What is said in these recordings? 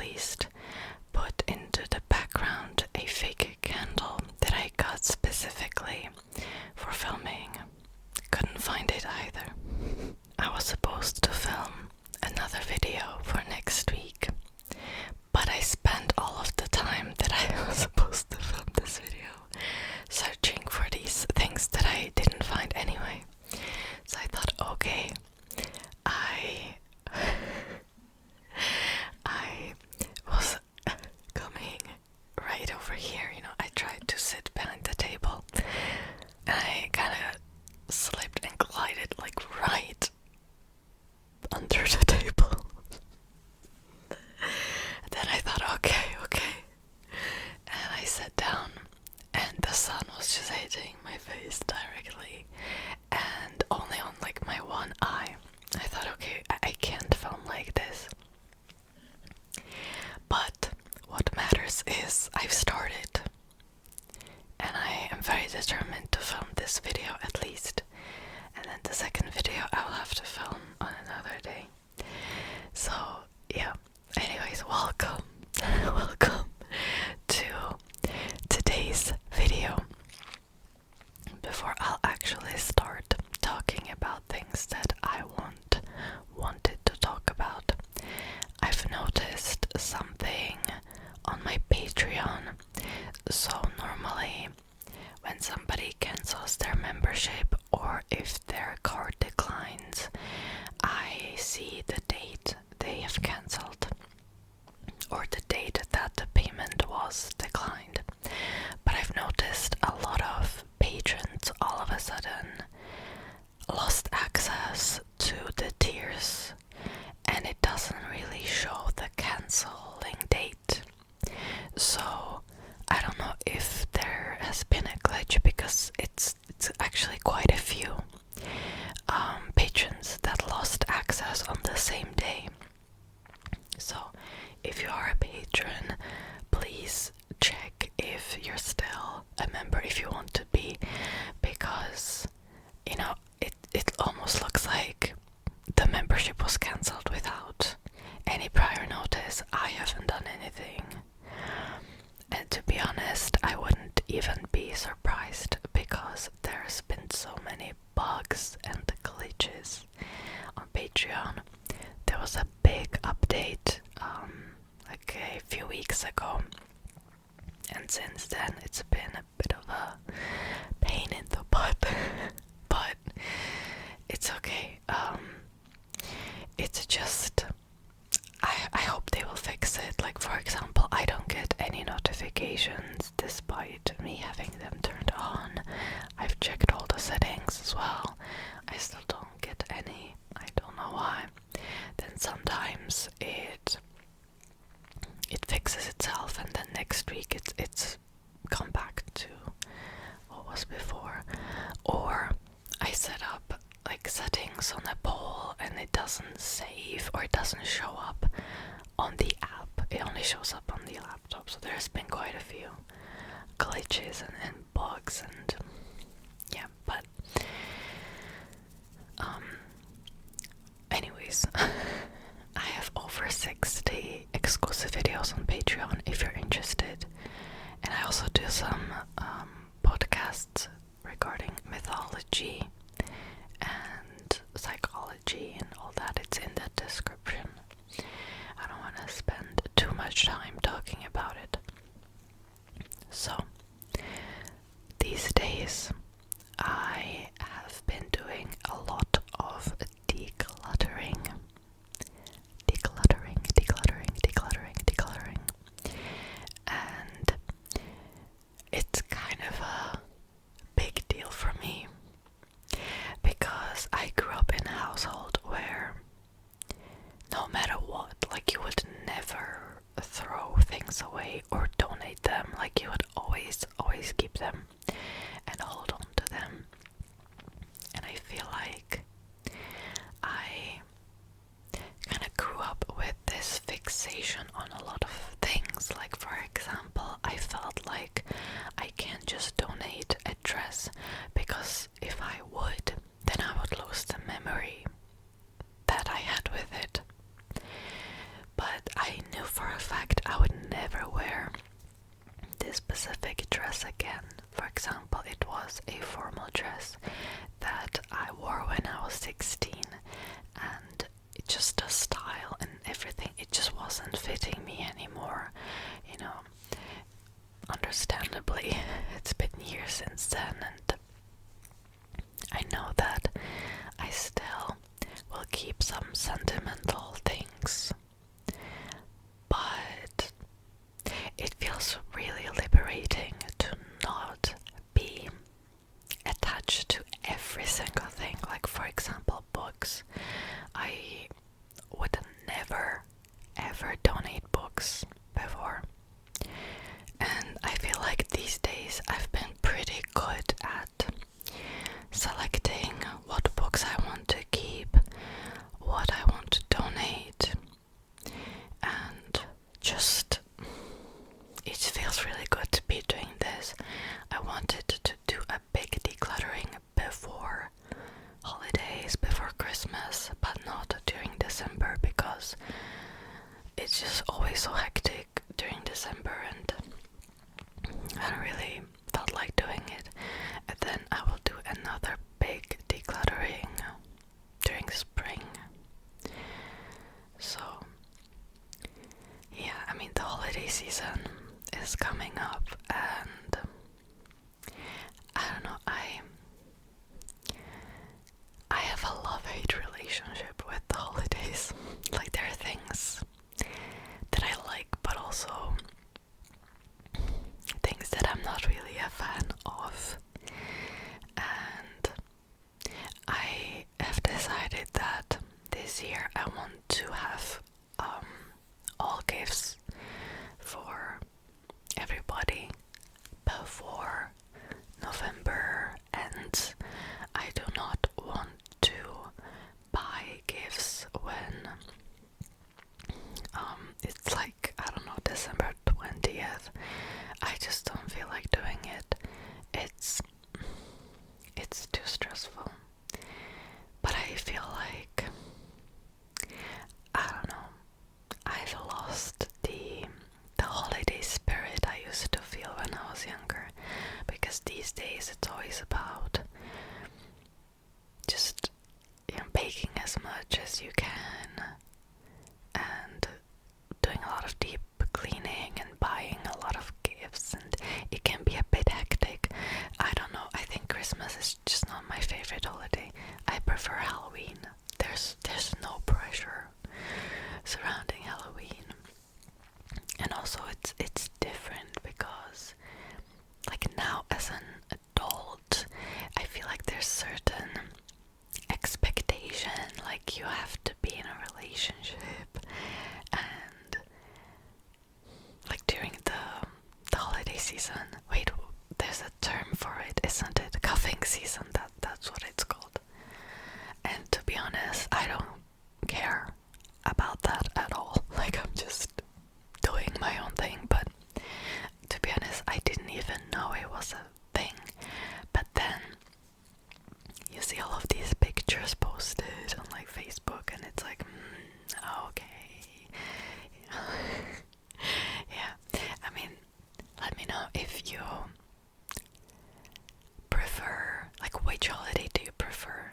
least, put into the background a fake candle that I got specifically for filming. Couldn't find it either. I was supposed to film another video for next week, but I spent all of the time that I was supposed to film this video searching for these things that I didn't find anyway. So I thought, okay, I was coming right over here, I tried to sit behind the table, and I kind of slipped and glided like right under the table. Then I thought, okay, and I sat down, and the sun was just hitting my face directly, and only on like my one eye. I thought, okay, I can't film like this. But what matters is I've started, and I am very determined to film this video at least, and then the second video I will have to film on another day. So yeah, anyways, welcome to today's video. Before I'll actually start talking about things that I wanted to talk about, I've noticed something on my Patreon. So normally when somebody cancels their membership, or if their card declines, I see the date they have cancelled, or the date that the payment was declined. But I've noticed a lot of patrons all of a sudden lost access to the tiers, and it doesn't really show the canceling date. So I don't know if there has been a glitch, because it's actually quite a few patrons that lost access on the same day. So if you are a patron, please check if you're still a member, if you want to be, because it almost looks like the membership was cancelled without any prior notice. I haven't done anything, and to be honest, I wouldn't even be surprised, because there's been so many bugs and glitches on Patreon. There was a big update like a few weeks ago, and since then it's been a bit of a pain in the butt. But it's okay. It's just I hope they will fix it. Like, for example, I don't get any notifications despite me having them turned on. I've checked all the settings as well. I still don't get any. I don't know why. Then sometimes it fixes itself, and then next week it's come back to what was before. Or I set up like settings on a poll, and it doesn't save, or it doesn't show up on the app. It only shows up on the laptop. So there's been quite a few glitches and bugs, and yeah, but anyways, I have over 60 exclusive videos on Patreon if you're interested, and I also do some podcasts regarding mythology and psychology and all that. It's in the description. I don't want to spend too much time talking about it. So these days I have been doing a lot of decluttering, and it's kind of a big deal for me, because I grew up in a household where no matter what, like, you would never throw things away or donate them. Like, you would always keep them and hold on to them. And I feel like I kind of grew up with this fixation on a lot of things. Like, for example, I felt like I can't just donate a dress, because if I would, then I would lose the memory that I had with it. But I knew for a fact again. For example, it was a formal dress that I wore when I was 16, and it just the style and everything, it just wasn't fitting me anymore, you know. Understandably, it's been years since then, and I know that I still will keep some sentimental things, but it feels really liberating to not be attached to every single thing. Like, for example, books. I would never ever donate books before, and I feel like these days I've been pretty good at selecting what books I want to keep, what I want to donate, and just it feels really good to be doing this. I wanted to do a big decluttering before holidays, before Christmas, but not during December, because it's just always so hectic during December, and I don't really felt like doing it. And then I will do another big decluttering during spring. So yeah, I mean, the holiday season is coming up, and I don't know, I have a love-hate relationship with the holidays. Like, there are things that I like, but also things that I'm not really a fan of. And I have decided that this year I want to have all gifts for everybody before November ends. I do not want to buy gifts when it's like, I don't know, December 20th. I just don't feel like doing it. It's too stressful. But I feel like, I don't know, I've lost the holiday spirit I used to feel when I was younger, because these days it's always about just, you know, baking as much as you can and doing a lot of deep cleaning and buying a lot of gifts, and it can be a bit hectic. I don't know, I think Christmas is just not my favorite holiday. I prefer Halloween. There's no pressure surrounding Halloween. And also it's different because, like, now as an adult, I feel like there's certain expectation, like you have to be in a relationship, and like during the holiday season, wait, there's a term for it, isn't it? Cuffing season, that's what it's called. And to be honest, I don't care about that at all. Like, I'm just doing my own thing. But to be honest, I didn't even know it was a thing. But then you see all of these pictures posted on like Facebook, and it's like, okay. Yeah, I mean, let me know if you prefer, like, which holiday do you prefer?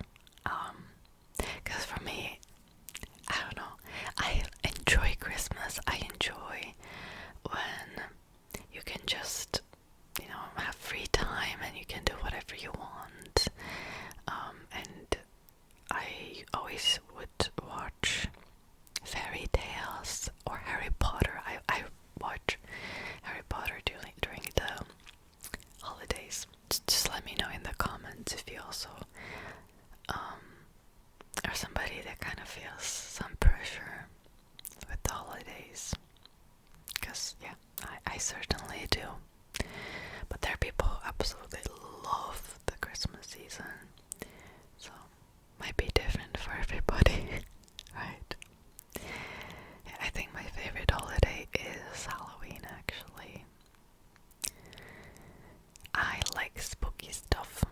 Because for me, I don't know, I enjoy Christmas. I enjoy when you can just, you know, have free time and you can do whatever you want. And I always would watch fairy tales or Harry Potter. I watch Harry Potter during the holidays. Just let me know in the comments if you also are somebody that kind of feels some pressure with the holidays. Because, yeah, I certainly do. But there are people who absolutely love the Christmas season. So, might be different for everybody, right? Yeah, I think my favorite holiday is Halloween, actually. I like spooky stuff,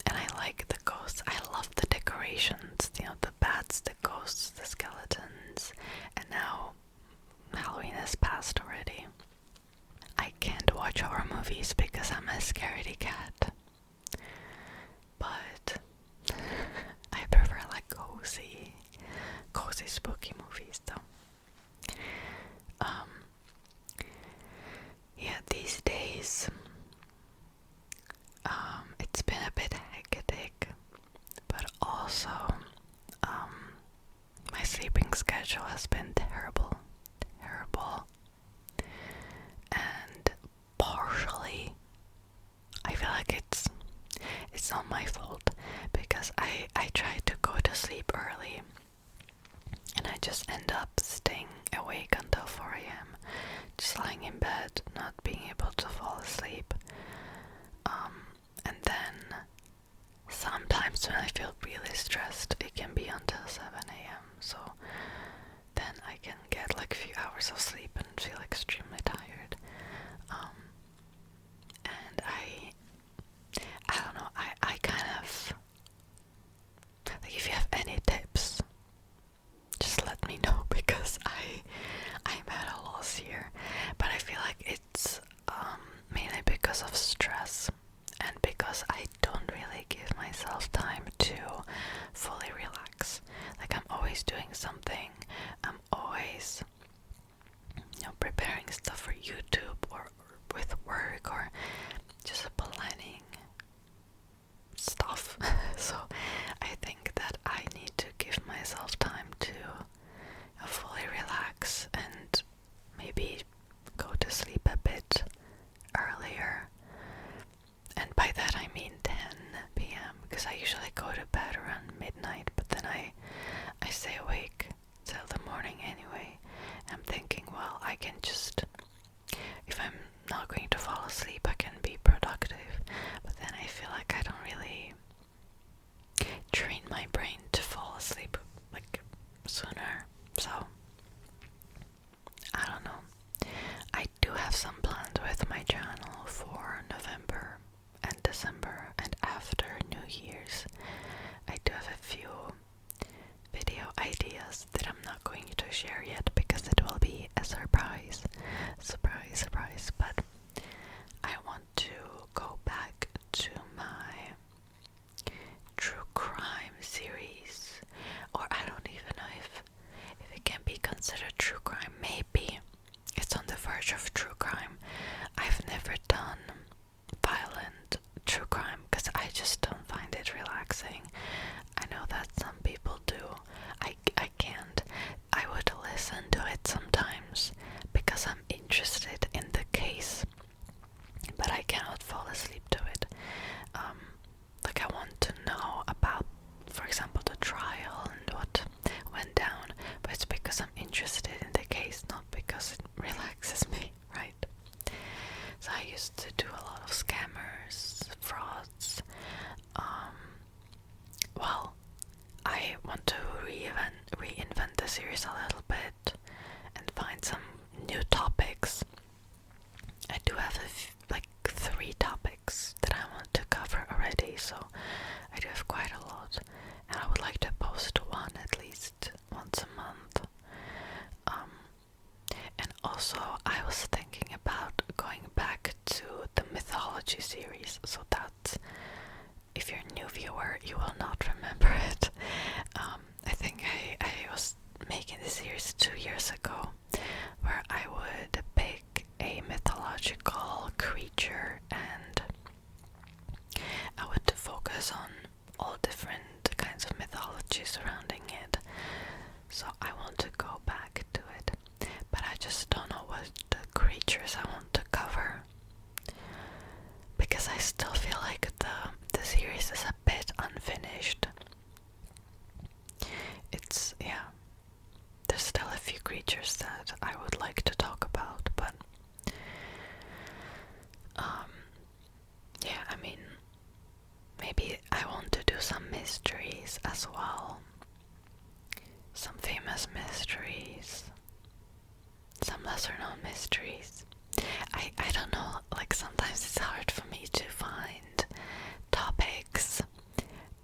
and I like the ghosts. I love the decorations, you know, the bats, the ghosts, the skeletons. spooky movies though. Yeah, these days it's been a bit hectic, but also my sleeping schedule has been terrible, and partially I feel like it's not my fault, because I try to go to sleep early and I just end up staying awake until 4 a.m. just lying in bed, not being able to fall asleep. And then sometimes when I feel really stressed, it can be until 7 a.m. So then I can get like a few hours of sleep and feel extremely tired. And I don't know, I kind of, like, if you have any tips, just let me know, because I'm at a loss here. But I feel like it's mainly because of stress, and because I don't really give myself time to fully relax. Like, I'm always doing something. I'm always, preparing stuff for YouTube or with work, or just planning stuff. So I think that I need to give myself time to fully relax and maybe go to sleep a bit earlier. And by that I mean 10 p.m. because I usually go to bed around midnight, but then I stay awake till the morning anyway. I'm thinking, well, I can just, if I'm not going to fall asleep, I can be productive. But then I feel like I don't really train my brain to fall asleep like sooner. So I don't know. I do have some plans with my channel for November and December, and after New Year's I do have a few video ideas that I'm not going to share yet, because it will be a surprise. But I want to go back to my true crime series, or I don't even know if it can be considered true crime. Maybe it's on the verge of true crime. I've never done violent true crime because I just don't find it relaxing. I know that some people do. I can't. I would listen to it sometimes because I'm interested in the case, but I cannot fall asleep to it. Like, I want to know about, for example, the trial and what went down, but it's because I'm interested in the case, not because it relaxes me, right? So I used to do a lot of scammers, frauds. Well, I want to reinvent the series a little bit and find some new topics. I do have like 3 topics that I want to cover already, so I do have quite a lot, and I would like to post one at least once a month. And also I was thinking about going back to the mythology series, so that if you're a new viewer you will not remember it. I think I was making this series 2 years ago, where I would pick a mythological creature and I would focus on all different kinds of mythology surrounding it. So I want to go back to it, but I just don't know what the creatures I want to cover, because I still feel like the series is a bit unfinished. There's still a few creatures that I would like to talk about, but yeah, I mean, maybe I want to do some mysteries as well. Some famous mysteries, some lesser known mysteries. I don't know, like, sometimes it's hard for me to find topics,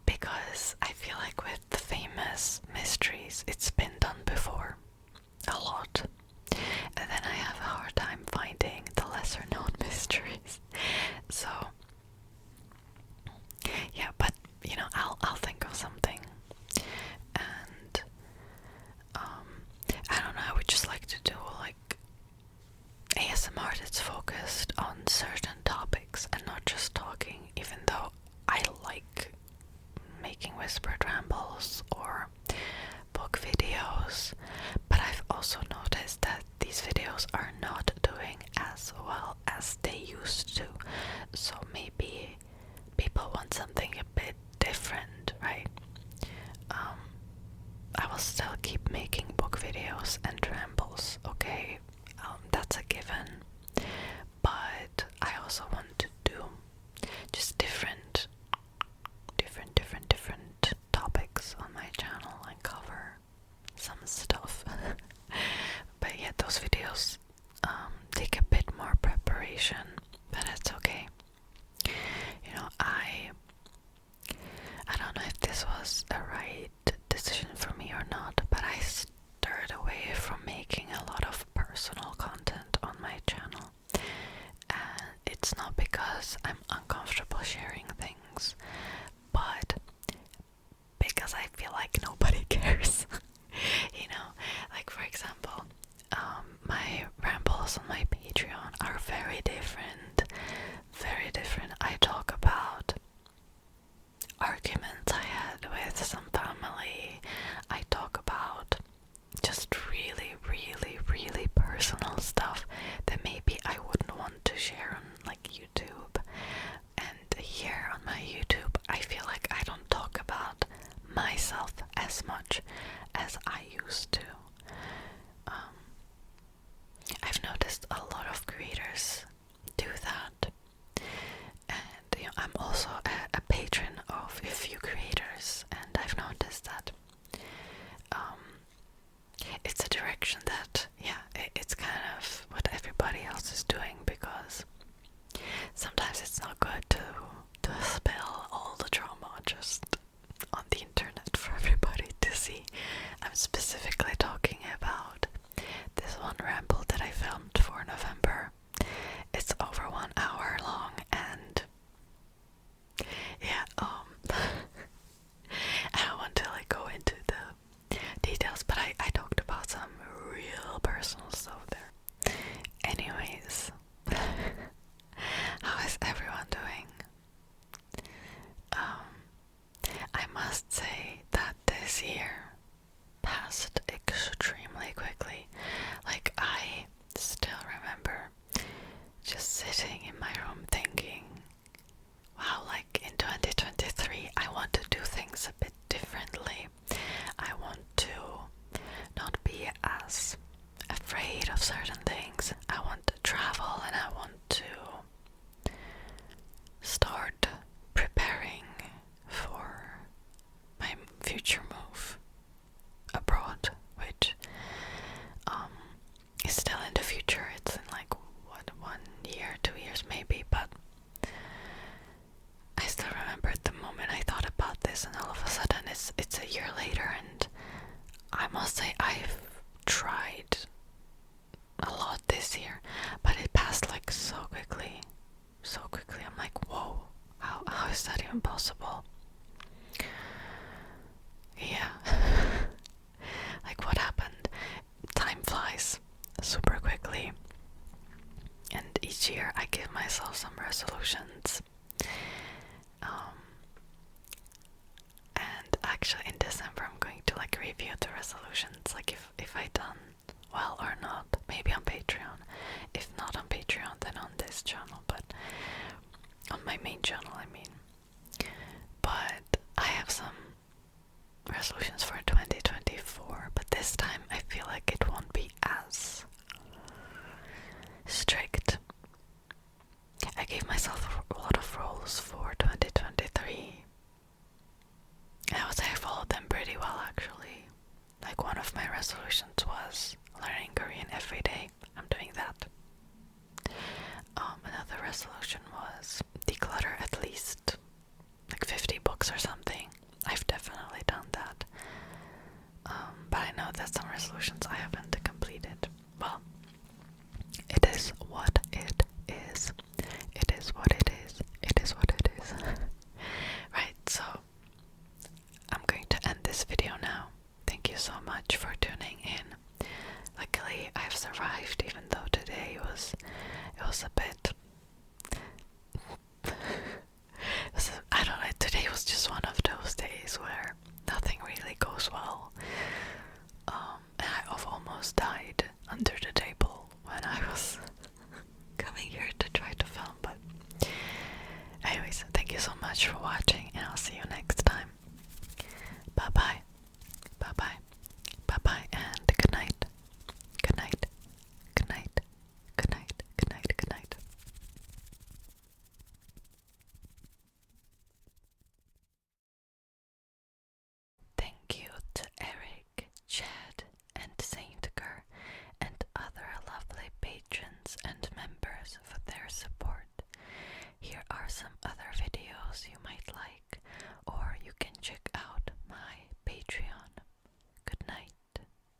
because I feel like with the famous mysteries it's been done before a lot, and then I have a hard time finding the lesser known mysteries. So yeah, but I'll think of something. And stuff. But yeah, those videos take a bit more preparation, but it's okay. You know, I don't know if this was a right decision for me or not, but I steered away from making a lot of personal content on my channel. And it's not because I'm uncomfortable sharing things, but because I feel like nobody cares. You know, like for example, my rambles on my Patreon are very different. Very different. I talk about arguments I had with some family. I talk about just really, really, really personal stuff that maybe I wouldn't want to share on like YouTube. And here on my YouTube, I feel like I don't talk about myself as much as I used to. I've noticed a lot of creators do that. And you know, I'm also a patron of a few creators, and I've noticed that it's a direction that, yeah, it's kind of what everybody else is doing, because sometimes it's not good to spill all the drama just on the internet for everybody to see. I'm specifically talking about this one ramble that I filmed for November. It's over 1 hour long, and yeah, I don't want to like go into the details, but I talked about some real personal stuff there. Anyways, how is everyone doing? I must say that this year passed extremely quickly. Like, I still remember just sitting in my room thinking, wow, like in 2023 I want to do things a bit differently. I want to not be as afraid of certain things. I want to travel, and I want to start preparing for my future move abroad, which is still in the future. It's in like, what, 1 year, 2 years maybe, but I still remember the moment I thought about this, and all of a sudden it's a year later, and I must say I've tried a lot this year, but it passed like so quickly. So quickly. I'm like, whoa, how is that even possible? Yeah. Like, what happened? Time flies super quickly. And each year I give myself some resolutions. And actually in December I'm going to like review the resolutions, like if I done well or not, maybe on Patreon. If not on Patreon, then on this channel, but on my main channel, I mean. But I have some resolutions for 2024, but this time I feel like it won't be as strict. I gave myself a lot of rules for 2023. I would say I followed them pretty well, actually. Like, one of my resolutions was learning Korean every day. I'm doing that. Another resolution was declutter at least like 50 books or something. I've definitely done that. But I know that some resolutions I haven't completed. Well, it is what it is. It is what it is. It is what it is. Right, so I'm going to end this video now. Thank you so much for tuning in. Luckily, I've survived, even though today was a bit. I don't know. Today was just one of those days where nothing really goes well. And I've almost died under the table when I was coming here to try to film. But anyways, thank you so much for watching, and I'll see you next time.